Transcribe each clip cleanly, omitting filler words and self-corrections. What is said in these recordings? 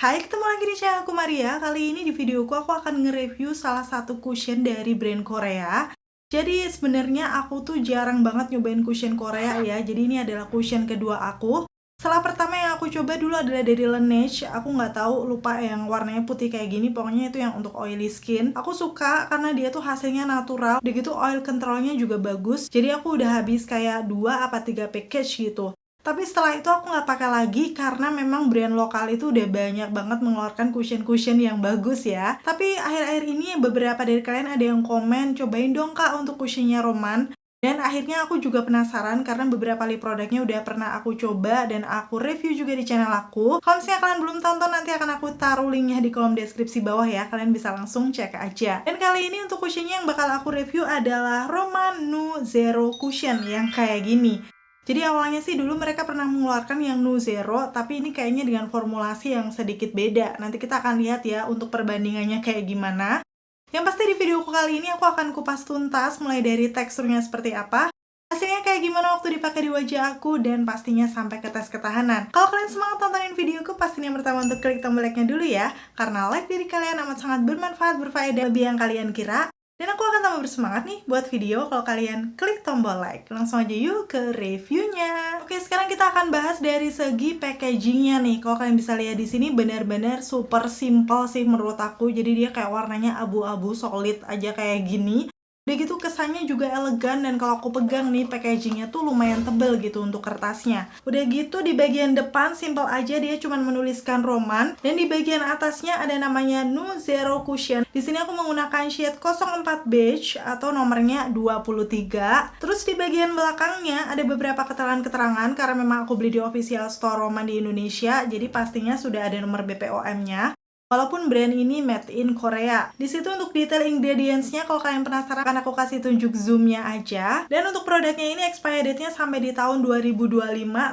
Hai, ketemu lagi di channel aku Maria. Kali ini di videoku aku akan nge-review salah satu cushion dari brand Korea. Jadi sebenarnya aku tuh jarang banget nyobain cushion Korea ya. Jadi ini adalah cushion kedua aku. Setelah pertama yang aku coba dulu adalah dari Laneige. Aku nggak tahu, lupa yang warnanya putih kayak gini. Pokoknya itu yang untuk oily skin. Aku suka karena dia tuh hasilnya natural. Udah gitu oil controlnya juga bagus. Jadi aku udah habis kayak 2 apa 3 package gitu. Tapi setelah itu aku nggak pakai lagi karena memang brand lokal itu udah banyak banget mengeluarkan cushion-cushion yang bagus ya. Tapi akhir-akhir ini beberapa dari kalian ada yang komen, cobain dong kak untuk cushionnya Roman. Dan akhirnya aku juga penasaran karena beberapa lip produknya udah pernah aku coba dan aku review juga di channel aku. Kalau misalnya kalian belum tonton, nanti akan aku taruh linknya di kolom deskripsi bawah ya. Kalian bisa langsung cek aja. Dan kali ini untuk cushionnya yang bakal aku review adalah Roman Nu Zero Cushion yang kayak gini. Jadi awalnya sih dulu mereka pernah mengeluarkan yang Nu Zero, tapi ini kayaknya dengan formulasi yang sedikit beda. Nanti kita akan lihat ya untuk perbandingannya kayak gimana. Yang pasti di videoku kali ini aku akan kupas tuntas mulai dari teksturnya seperti apa, hasilnya kayak gimana waktu dipakai di wajah aku, dan pastinya sampai ke tes ketahanan. Kalau kalian semangat tontonin videoku, pastinya yang pertama untuk klik tombol like-nya dulu ya, karena like dari kalian amat sangat bermanfaat, berfaedah, lebih yang kalian kira. Dan aku akan tambah bersemangat nih buat video kalau kalian klik tombol like. Langsung aja yuk ke reviewnya. Oke, sekarang kita akan bahas dari segi packagingnya nih. Kalau kalian bisa lihat di sini benar-benar super simple sih menurut aku. Jadi dia kayak warnanya abu-abu solid aja kayak gini. Udah gitu kesannya juga elegan, dan kalau aku pegang nih packagingnya tuh lumayan tebel gitu untuk kertasnya. Udah gitu di bagian depan simple aja, dia cuma menuliskan Roman, dan di bagian atasnya ada namanya Nu Zero Cushion. Di sini aku menggunakan shade 04 beige atau nomornya 23. Terus di bagian belakangnya ada beberapa keterangan-keterangan karena memang aku beli di official store Roman di Indonesia, jadi pastinya sudah ada nomor BPOM-nya. Walaupun brand ini made in Korea. Di situ untuk detail ingredients-nya, kalau kalian penasaran akan aku kasih tunjuk zoom-nya aja. Dan untuk produknya ini expired date-nya sampai di tahun 2025,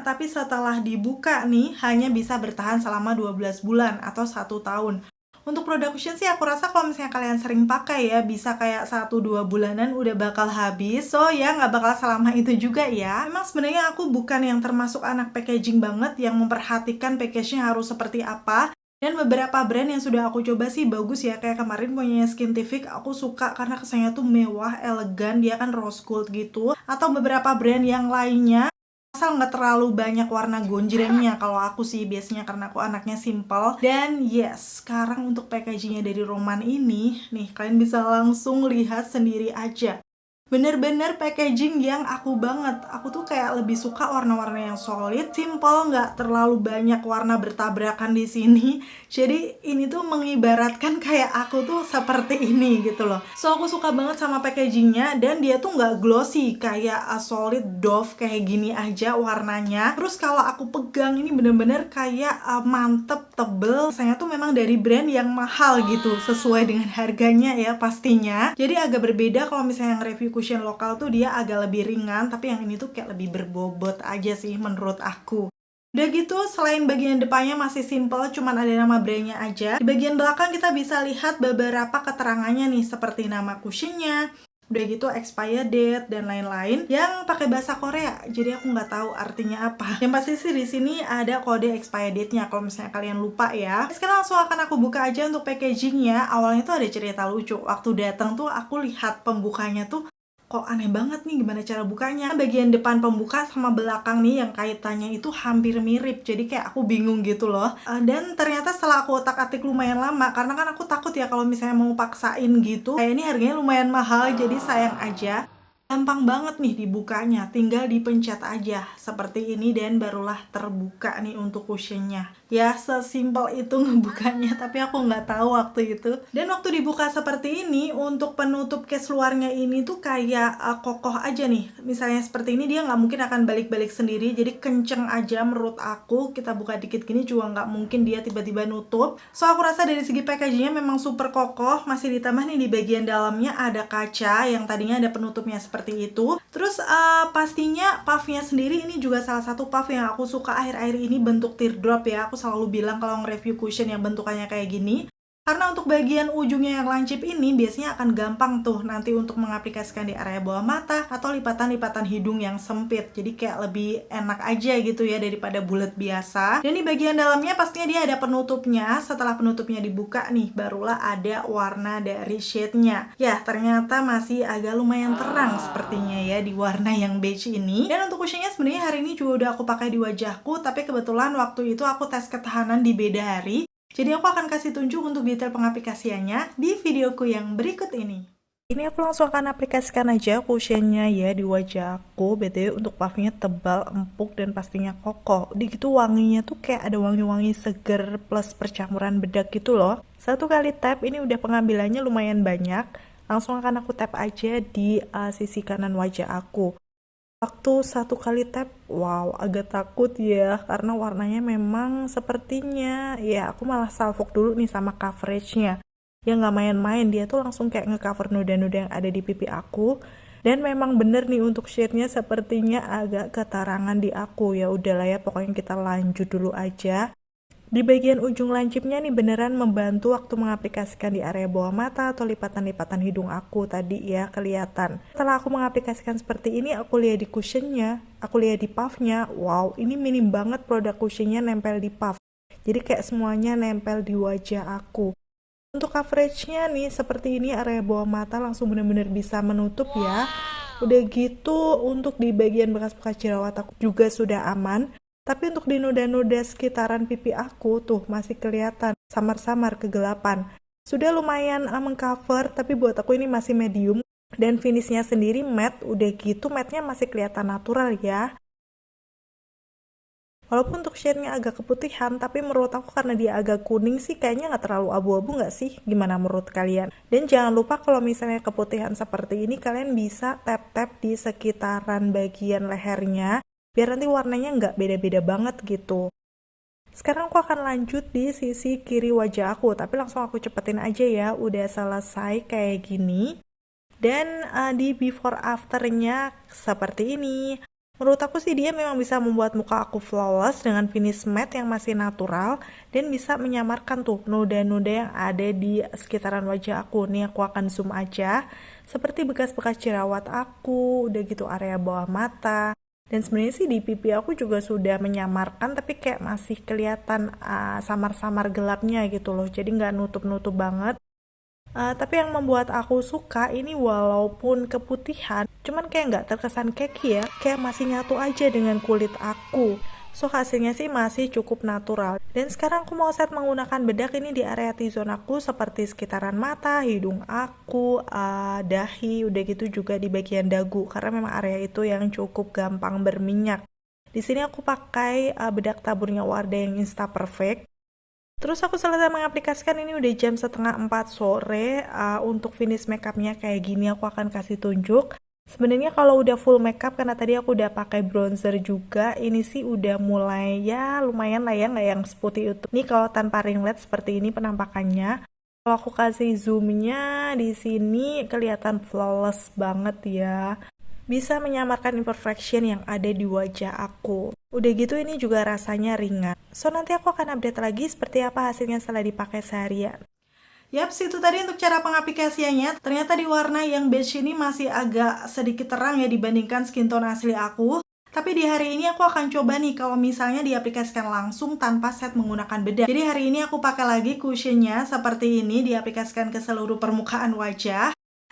tapi setelah dibuka nih hanya bisa bertahan selama 12 bulan atau 1 tahun. Untuk produk cushion sih aku rasa kalau misalnya kalian sering pakai ya, bisa kayak 1-2 bulanan udah bakal habis. So ya nggak bakal selama itu juga ya. Emang sebenarnya aku bukan yang termasuk anak packaging banget yang memperhatikan package-nya harus seperti apa. Dan beberapa brand yang sudah aku coba sih bagus ya, kayak kemarin punya Skintific aku suka karena kesannya tuh mewah, elegan, dia kan rose gold gitu. Atau beberapa brand yang lainnya, asal nggak terlalu banyak warna gonjrengnya kalau aku sih biasanya karena aku anaknya simple. Dan yes, sekarang untuk packagingnya dari Roman ini, nih kalian bisa langsung lihat sendiri aja. Bener-bener packaging yang aku banget. Aku tuh kayak lebih suka warna-warna yang solid, simple, nggak terlalu banyak warna bertabrakan di sini. Jadi ini tuh mengibaratkan kayak aku tuh seperti ini gitu loh. So aku suka banget sama packagingnya, dan dia tuh nggak glossy kayak solid dove kayak gini aja warnanya. Terus kalau aku pegang ini bener-bener kayak mantep, tebel. Rasanya tuh memang dari brand yang mahal gitu, sesuai dengan harganya ya pastinya. Jadi agak berbeda kalau misalnya yang review cushion lokal tuh dia agak lebih ringan, tapi yang ini tuh kayak lebih berbobot aja sih menurut aku. Udah gitu, selain bagian depannya masih simple, cuman ada nama brandnya aja. Di bagian belakang kita bisa lihat beberapa keterangannya nih, seperti nama cushionnya, udah gitu expired date dan lain-lain yang pakai bahasa Korea. Jadi aku nggak tahu artinya apa. Yang pasti sih di sini ada kode expired date-nya kalau misalnya kalian lupa ya. Sekarang langsung akan aku buka aja untuk packagingnya. Awalnya tuh ada cerita lucu. Waktu datang tuh aku lihat pembukanya tuh kok aneh banget nih gimana cara bukanya. Bagian depan pembuka sama belakang nih yang kaitannya itu hampir mirip, jadi kayak aku bingung gitu loh. Dan ternyata setelah aku otak-atik lumayan lama, karena kan aku takut ya kalau misalnya mau paksain gitu, kayak ini harganya lumayan mahal, jadi sayang aja. Gampang banget nih dibukanya, tinggal dipencet aja seperti ini dan barulah terbuka nih untuk cushionnya. Ya sesimpel itu ngebukanya, tapi aku nggak tahu waktu itu. Dan waktu dibuka seperti ini, untuk penutup case luarnya ini tuh kayak kokoh aja nih. Misalnya seperti ini dia nggak mungkin akan balik-balik sendiri, jadi kenceng aja menurut aku. Kita buka dikit gini juga nggak mungkin dia tiba-tiba nutup. So aku rasa dari segi packagingnya memang super kokoh. Masih ditambah nih di bagian dalamnya ada kaca yang tadinya ada penutupnya seperti itu. Terus pastinya puffnya sendiri ini juga salah satu puff yang aku suka akhir-akhir ini, bentuk teardrop ya. Aku selalu bilang kalau nge-review cushion yang bentukannya kayak gini, Karena untuk bagian ujungnya yang lancip ini biasanya akan gampang tuh nanti untuk mengaplikasikan di area bawah mata atau lipatan-lipatan hidung yang sempit. Jadi kayak lebih enak aja gitu ya daripada bulat biasa. Dan di bagian dalamnya pastinya dia ada penutupnya. Setelah penutupnya dibuka nih, barulah ada warna dari shade-nya. Ya, ternyata masih agak lumayan terang sepertinya ya di warna yang beige ini. Dan untuk cushionnya sebenarnya hari ini juga udah aku pakai di wajahku, tapi kebetulan waktu itu aku tes ketahanan di beda hari. Jadi aku akan kasih tunjuk untuk detail pengaplikasiannya di videoku yang berikut ini. Ini aku langsung akan aplikasikan aja cushionnya ya di wajah aku. BTW untuk puffnya tebal, empuk, dan pastinya kokoh. Udah gitu wanginya tuh kayak ada wangi-wangi seger plus percampuran bedak gitu loh. Satu kali tap ini udah pengambilannya lumayan banyak. Langsung akan aku tap aja di sisi kanan wajah aku. Waktu satu kali tap, wow, agak takut ya, karena warnanya memang sepertinya, ya aku malah salfok dulu nih sama coveragenya. Ya nggak main-main, dia tuh langsung kayak ngecover noda-noda yang ada di pipi aku. Dan memang bener nih untuk shade-nya sepertinya agak ketarangan di aku. Ya udahlah ya, pokoknya kita lanjut dulu aja. Di bagian ujung lancipnya nih beneran membantu waktu mengaplikasikan di area bawah mata atau lipatan-lipatan hidung aku tadi ya kelihatan. Setelah aku mengaplikasikan seperti ini, aku lihat di cushionnya, aku lihat di puffnya, wow ini minim banget produk cushionnya nempel di puff. Jadi kayak semuanya nempel di wajah aku. Untuk coveragenya nih seperti ini, area bawah mata langsung bener-bener bisa menutup ya. Udah gitu untuk di bagian bekas-bekas jerawat aku juga sudah aman. Tapi untuk di noda-noda sekitaran pipi aku tuh masih kelihatan samar-samar kegelapan. Sudah lumayan mengcover, tapi buat aku ini masih medium. Dan finishnya sendiri matte, udah gitu matte-nya masih kelihatan natural ya. Walaupun untuk shade-nya agak keputihan, tapi menurut aku karena dia agak kuning sih kayaknya nggak terlalu abu-abu nggak sih? Gimana menurut kalian? Dan jangan lupa kalau misalnya keputihan seperti ini, kalian bisa tap-tap di sekitaran bagian lehernya. Biar nanti warnanya nggak beda-beda banget gitu. Sekarang aku akan lanjut di sisi kiri wajah aku, tapi langsung aku cepetin aja ya, udah selesai kayak gini. Dan di before afternya seperti ini. Menurut aku sih dia memang bisa membuat muka aku flawless dengan finish matte yang masih natural dan bisa menyamarkan tuh noda-noda yang ada di sekitaran wajah aku. Nih aku akan zoom aja, seperti bekas-bekas jerawat aku, udah gitu area bawah mata. Dan sebenarnya sih di pipi aku juga sudah menyamarkan, tapi kayak masih kelihatan samar-samar gelapnya gitu loh. Jadi nggak nutup-nutup banget. Tapi yang membuat aku suka ini walaupun keputihan, cuman kayak nggak terkesan keki ya. Kayak masih nyatu aja dengan kulit aku. So hasilnya sih masih cukup natural. Dan sekarang aku mau set menggunakan bedak ini di area T-zone aku seperti sekitaran mata, hidung aku, dahi, udah gitu juga di bagian dagu karena memang area itu yang cukup gampang berminyak. Di sini aku pakai bedak taburnya Wardah yang Insta Perfect. Terus aku selesai mengaplikasikan ini udah jam setengah 4 sore. Untuk finish makeupnya kayak gini aku akan kasih tunjuk. Sebenarnya kalau udah full makeup, karena tadi aku udah pakai bronzer juga, ini sih udah mulai ya lumayan lah ya, nggak yang seputih itu. Ini kalau tanpa ring light seperti ini penampakannya. Kalau aku kasih zoomnya di sini kelihatan flawless banget ya. Bisa menyamarkan imperfection yang ada di wajah aku. Udah gitu ini juga rasanya ringan. So nanti aku akan update lagi seperti apa hasilnya setelah dipakai seharian. Yaps, itu tadi untuk cara pengaplikasiannya. Ternyata di warna yang beige ini masih agak sedikit terang ya dibandingkan skin tone asli aku. Tapi di hari ini aku akan coba nih kalau misalnya diaplikasikan langsung tanpa set menggunakan bedak. Jadi hari ini aku pakai lagi cushionnya seperti ini, diaplikasikan ke seluruh permukaan wajah.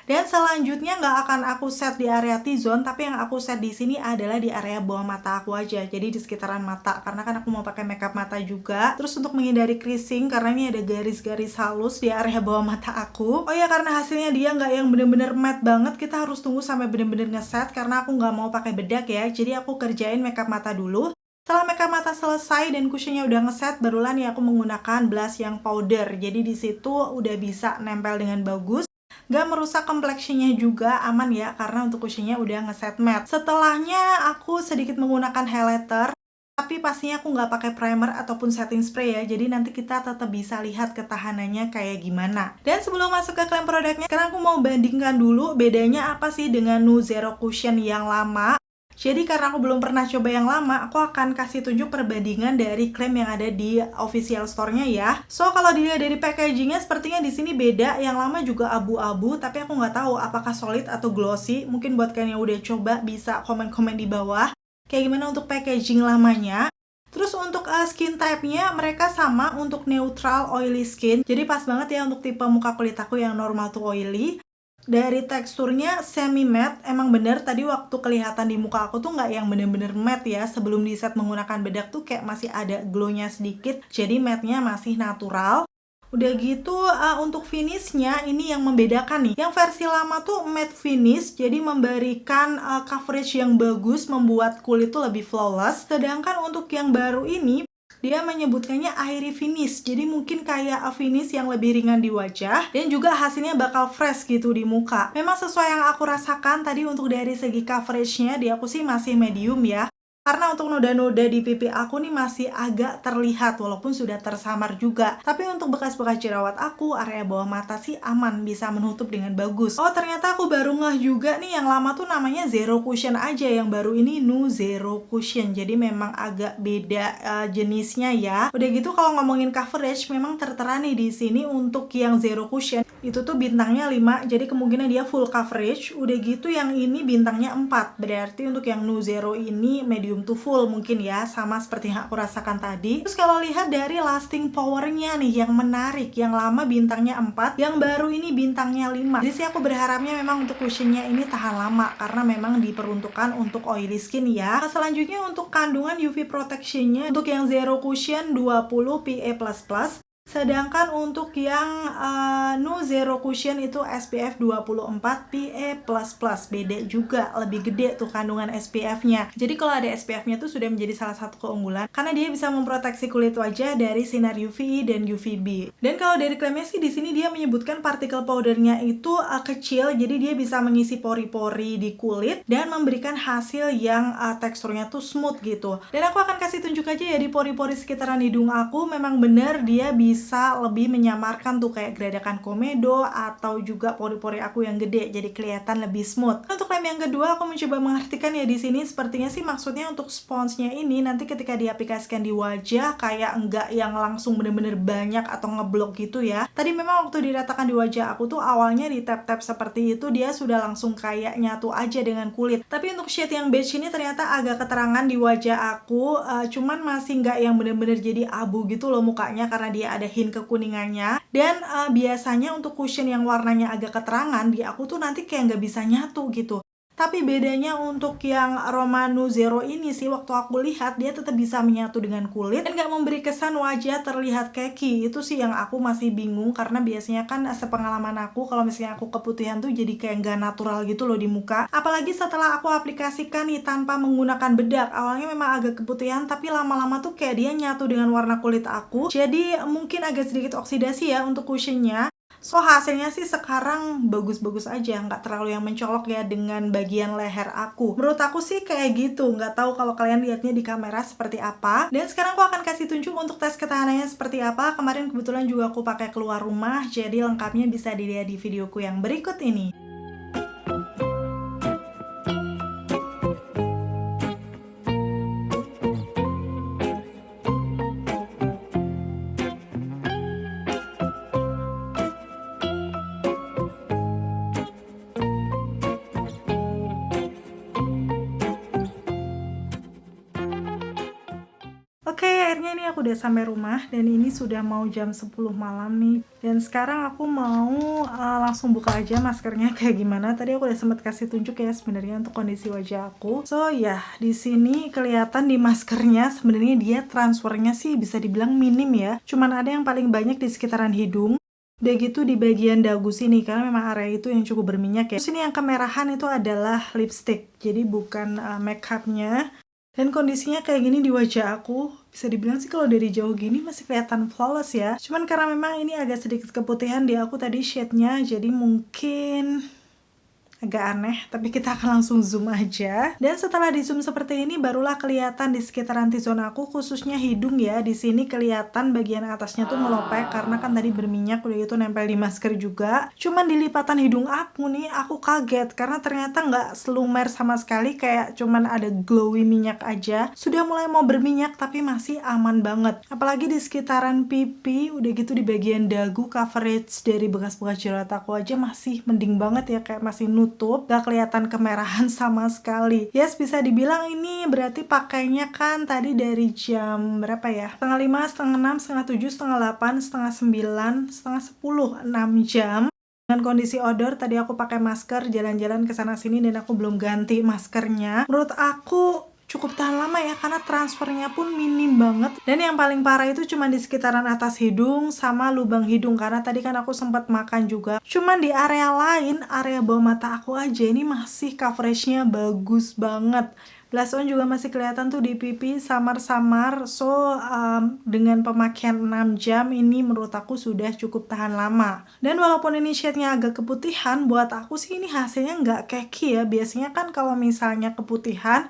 Dan selanjutnya nggak akan aku set di area T-zone, tapi yang aku set di sini adalah di area bawah mata aku aja. Jadi di sekitaran mata, karena kan aku mau pakai makeup mata juga. Terus untuk menghindari creasing, karena ini ada garis-garis halus di area bawah mata aku. Oh ya, karena hasilnya dia nggak yang bener-bener matte banget, kita harus tunggu sampai bener-bener ngeset, karena aku nggak mau pakai bedak ya. Jadi aku kerjain makeup mata dulu. Setelah makeup mata selesai dan cushionnya udah ngeset, barulah nih aku menggunakan blush yang powder. Jadi di situ udah bisa nempel dengan bagus. Gak merusak complexion-nya juga, aman ya, karena untuk cushionnya udah ngeset matte. Setelahnya aku sedikit menggunakan highlighter, tapi pastinya aku nggak pakai primer ataupun setting spray ya, jadi nanti kita tetap bisa lihat ketahanannya kayak gimana. Dan sebelum masuk ke klaim produknya, sekarang aku mau bandingkan dulu bedanya apa sih dengan Nu Zero Cushion yang lama. Jadi karena aku belum pernah coba yang lama, aku akan kasih tunjuk perbandingan dari klaim yang ada di official store-nya ya. So kalau dilihat dari packagingnya sepertinya di sini beda. Yang lama juga abu-abu, tapi aku nggak tahu apakah solid atau glossy. Mungkin buat kalian yang udah coba bisa komen-komen di bawah. Kayak gimana untuk packaging lamanya. Terus untuk skin type-nya mereka sama untuk neutral oily skin. Jadi pas banget ya untuk tipe muka kulit aku yang normal to oily. Dari teksturnya semi matte, emang bener tadi waktu kelihatan di muka aku tuh nggak yang bener-bener matte ya. Sebelum di set menggunakan bedak tuh kayak masih ada glow-nya sedikit. Jadi matte-nya masih natural. Udah gitu untuk finishnya ini yang membedakan nih. Yang versi lama tuh matte finish, jadi memberikan coverage yang bagus, membuat kulit tuh lebih flawless. Sedangkan untuk yang baru ini dia menyebutkannya airy finish, jadi mungkin kayak finish yang lebih ringan di wajah dan juga hasilnya bakal fresh gitu di muka. Memang sesuai yang aku rasakan tadi untuk dari segi coveragenya di aku sih masih medium ya. Karena untuk noda-noda di pipi aku nih masih agak terlihat walaupun sudah tersamar juga. Tapi untuk bekas-bekas jerawat aku, area bawah mata sih aman, bisa menutup dengan bagus. Oh ternyata aku baru ngeh juga nih yang lama tuh namanya Zero Cushion aja, yang baru ini Nu Zero Cushion. Jadi memang agak beda jenisnya ya. Udah gitu kalau ngomongin coverage memang tertera nih di sini untuk yang Zero Cushion itu tuh bintangnya 5, jadi kemungkinan dia full coverage. Udah gitu yang ini bintangnya 4, berarti untuk yang Nu Zero ini medium to full mungkin ya, sama seperti yang aku rasakan tadi. Terus kalau lihat dari lasting powernya nih yang menarik, yang lama bintangnya 4, yang baru ini bintangnya 5. Jadi sih aku berharapnya memang untuk cushionnya ini tahan lama karena memang diperuntukkan untuk oily skin ya. Nah, selanjutnya untuk kandungan UV protectionnya untuk yang Zero Cushion 20 PA++. Sedangkan untuk yang Nu Zero Cushion itu SPF 24 PA++. Beda juga, lebih gede tuh kandungan SPF-nya. Jadi kalau ada SPF-nya tuh sudah menjadi salah satu keunggulan karena dia bisa memproteksi kulit wajah dari sinar UVA dan UVB. Dan kalau dari klaimnya sih di sini dia menyebutkan particle powdernya itu kecil, jadi dia bisa mengisi pori-pori di kulit dan memberikan hasil yang teksturnya tuh smooth gitu. Dan aku akan kasih tunjuk aja ya di pori-pori sekitaran hidung aku, memang bener dia bisa lebih menyamarkan tuh kayak geradakan komedo atau juga pori-pori aku yang gede, jadi kelihatan lebih smooth. Untuk klaim yang kedua aku mencoba mengartikan ya di sini sepertinya sih maksudnya untuk sponsnya ini nanti ketika diaplikasikan di wajah kayak enggak yang langsung bener-bener banyak atau ngeblok gitu ya. Tadi memang waktu diratakan di wajah aku tuh awalnya di tap-tap seperti itu dia sudah langsung kayak nyatu aja dengan kulit. Tapi untuk shade yang beige ini ternyata agak keterangan di wajah aku, cuman masih nggak yang bener-bener jadi abu gitu loh mukanya karena dia ada hint kekuningannya. Dan biasanya untuk cushion yang warnanya agak keterangan di aku tuh nanti kayak nggak bisa nyatu gitu. Tapi bedanya untuk yang Nu Zero ini sih waktu aku lihat dia tetap bisa menyatu dengan kulit dan nggak memberi kesan wajah terlihat keki. Itu sih yang aku masih bingung karena biasanya kan sepengalaman aku kalau misalnya aku keputihan tuh jadi kayak nggak natural gitu loh di muka. Apalagi setelah aku aplikasikan nih tanpa menggunakan bedak. Awalnya memang agak keputihan tapi lama-lama tuh kayak dia nyatu dengan warna kulit aku. Jadi mungkin agak sedikit oksidasi ya untuk cushionnya. So hasilnya sih sekarang bagus-bagus aja, nggak terlalu yang mencolok ya dengan bagian leher aku. Menurut aku sih kayak gitu, nggak tahu kalau kalian lihatnya di kamera seperti apa. Dan sekarang aku akan kasih tunjuk untuk tes ketahanannya seperti apa. Kemarin kebetulan juga aku pakai keluar rumah, jadi lengkapnya bisa dilihat di videoku yang berikut ini. Oke, akhirnya ini aku udah sampai rumah dan ini sudah mau jam 10 malam nih. Dan sekarang aku mau langsung buka aja maskernya kayak gimana. Tadi aku udah sempat kasih tunjuk ya sebenarnya untuk kondisi wajah aku. So ya, di sini kelihatan di maskernya sebenarnya dia transfernya sih bisa dibilang minim ya. Cuman ada yang paling banyak di sekitaran hidung. Udah gitu di bagian dagu sini karena memang area itu yang cukup berminyak ya. Terus ini yang kemerahan itu adalah lipstick. Jadi bukan makeupnya. Dan kondisinya kayak gini di wajah aku, bisa dibilang sih kalau dari jauh gini masih kelihatan flawless ya. Cuman karena memang ini agak sedikit keputihan di aku tadi shade-nya, jadi mungkin agak aneh, tapi kita akan langsung zoom aja. Dan setelah di zoom seperti ini barulah kelihatan di sekitaran T-zone aku, khususnya hidung ya. Di sini kelihatan bagian atasnya tuh ngelopek karena kan tadi berminyak, udah itu nempel di masker juga. Cuman di lipatan hidung aku nih, aku kaget karena ternyata nggak selumer sama sekali, kayak cuman ada glowy minyak aja. Sudah mulai mau berminyak tapi masih aman banget. Apalagi di sekitaran pipi, udah gitu di bagian dagu, coverage dari bekas-bekas jerawat aku aja masih mending banget ya, kayak masih nutup, gak kelihatan kemerahan sama sekali. Yes, bisa dibilang ini berarti pakainya kan tadi dari jam berapa ya? Setengah 5, setengah 6, setengah 7, setengah 8, setengah 9, setengah 10, 6 jam. Dengan kondisi odor, tadi aku pakai masker, jalan-jalan ke sana sini dan aku belum ganti maskernya. Menurut aku cukup tahan lama ya, karena transfernya pun minim banget. Dan yang paling parah itu cuma di sekitaran atas hidung sama lubang hidung, karena tadi kan aku sempat makan juga. Cuman di area lain, area bawah mata aku aja ini masih coveragenya bagus banget. Blush on juga masih kelihatan tuh di pipi samar-samar. So dengan pemakaian 6 jam ini menurut aku sudah cukup tahan lama. Dan walaupun ini shade-nya agak keputihan, buat aku sih ini hasilnya nggak keki ya. Biasanya kan kalau misalnya keputihan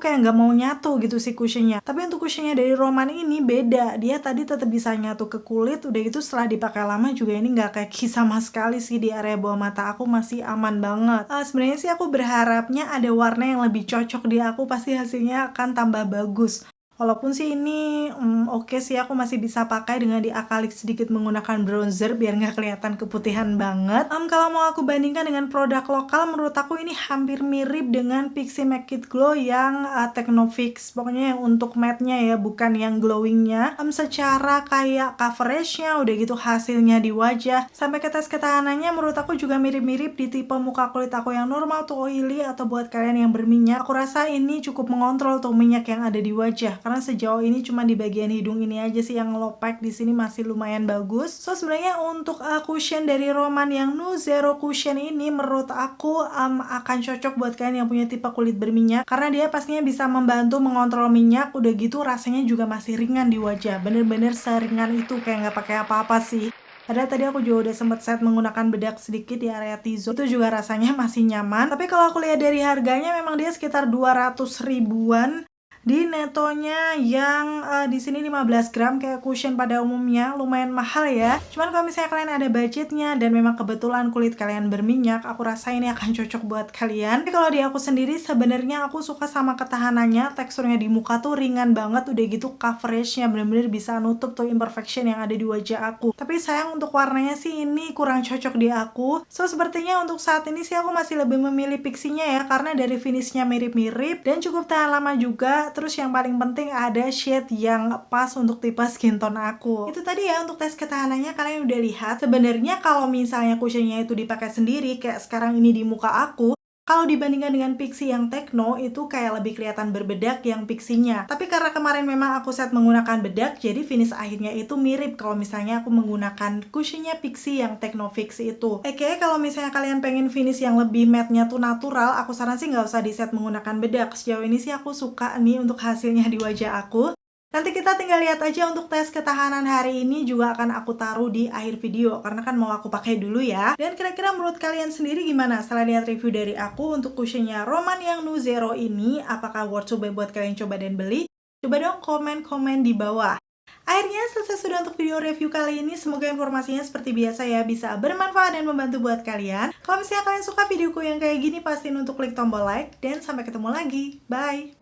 kayak nggak mau nyatu gitu si cushionnya. Tapi untuk cushionnya dari Roman ini beda. Dia tadi tetap bisa nyatu ke kulit. Udah gitu setelah dipakai lama juga ini nggak keki sama sekali sih. Di area bawah mata aku masih aman banget. Sebenarnya sih aku berharapnya ada warna yang lebih cocok di aku. Pasti hasilnya akan tambah bagus. Walaupun sih ini oke sih, aku masih bisa pakai dengan diakalik sedikit menggunakan bronzer biar nggak kelihatan keputihan banget. Kalau mau aku bandingkan dengan produk lokal, menurut aku ini hampir mirip dengan Pixi Make It Glow yang Technofix. Pokoknya yang untuk matte-nya ya, bukan yang glowing-nya. Secara kayak coverage-nya, udah gitu hasilnya di wajah. Sampai ke tes ketahanannya menurut aku juga mirip-mirip di tipe muka kulit aku yang normal tuh oily, atau buat kalian yang berminyak. Aku rasa ini cukup mengontrol tuh minyak yang ada di wajah. Karena sejauh ini cuma di bagian hidung ini aja sih yang ngelopek, di sini masih lumayan bagus. So sebenarnya untuk cushion dari Roman yang Nu Zero Cushion ini menurut aku akan cocok buat kalian yang punya tipe kulit berminyak, karena dia pastinya bisa membantu mengontrol minyak. Udah gitu rasanya juga masih ringan di wajah, bener-bener seringan itu, kayak nggak pakai apa-apa sih. Padahal tadi aku juga udah sempet set menggunakan bedak sedikit di area T-zone, itu juga rasanya masih nyaman. Tapi kalau aku lihat dari harganya memang dia sekitar 200 ribuan. Di netonya yang di sini 15 gram kayak cushion pada umumnya, lumayan mahal ya. Cuman kalau misalnya kalian ada budgetnya dan memang kebetulan kulit kalian berminyak, aku rasa ini akan cocok buat kalian. Tapi kalau di aku sendiri sebenarnya aku suka sama ketahanannya, teksturnya di muka tuh ringan banget, udah gitu coveragenya bener-bener bisa nutup tuh imperfection yang ada di wajah aku. Tapi sayang untuk warnanya sih ini kurang cocok di aku. So sepertinya untuk saat ini sih aku masih lebih memilih Pixi-nya ya, karena dari finishnya mirip-mirip dan cukup tahan lama juga. Terus yang paling penting ada shade yang pas untuk tipe skin tone aku. Itu tadi ya untuk tes ketahanannya, kalian udah lihat. Sebenarnya kalau misalnya cushionnya itu dipakai sendiri kayak sekarang ini di muka aku, kalau dibandingkan dengan Pixi yang Techno, itu kayak lebih kelihatan berbedak yang Pixi-nya. Tapi karena kemarin memang aku set menggunakan bedak, jadi finish akhirnya itu mirip kalau misalnya aku menggunakan cushionnya Pixi yang Technofix itu. Oke, kalau misalnya kalian pengen finish yang lebih matte-nya tuh natural, aku saran sih nggak usah di set menggunakan bedak. Sejauh ini sih aku suka nih untuk hasilnya di wajah aku. Nanti kita tinggal lihat aja untuk tes ketahanan hari ini, juga akan aku taruh di akhir video karena kan mau aku pakai dulu ya. Dan kira-kira menurut kalian sendiri gimana setelah lihat review dari aku untuk cushionnya Roman yang Nu Zero ini? Apakah worth coba buat kalian coba dan beli? Coba dong komen-komen di bawah. Akhirnya selesai sudah untuk video review kali ini. Semoga informasinya seperti biasa ya bisa bermanfaat dan membantu buat kalian. Kalau misalnya kalian suka videoku yang kayak gini, pastiin untuk klik tombol like. Dan sampai ketemu lagi. Bye!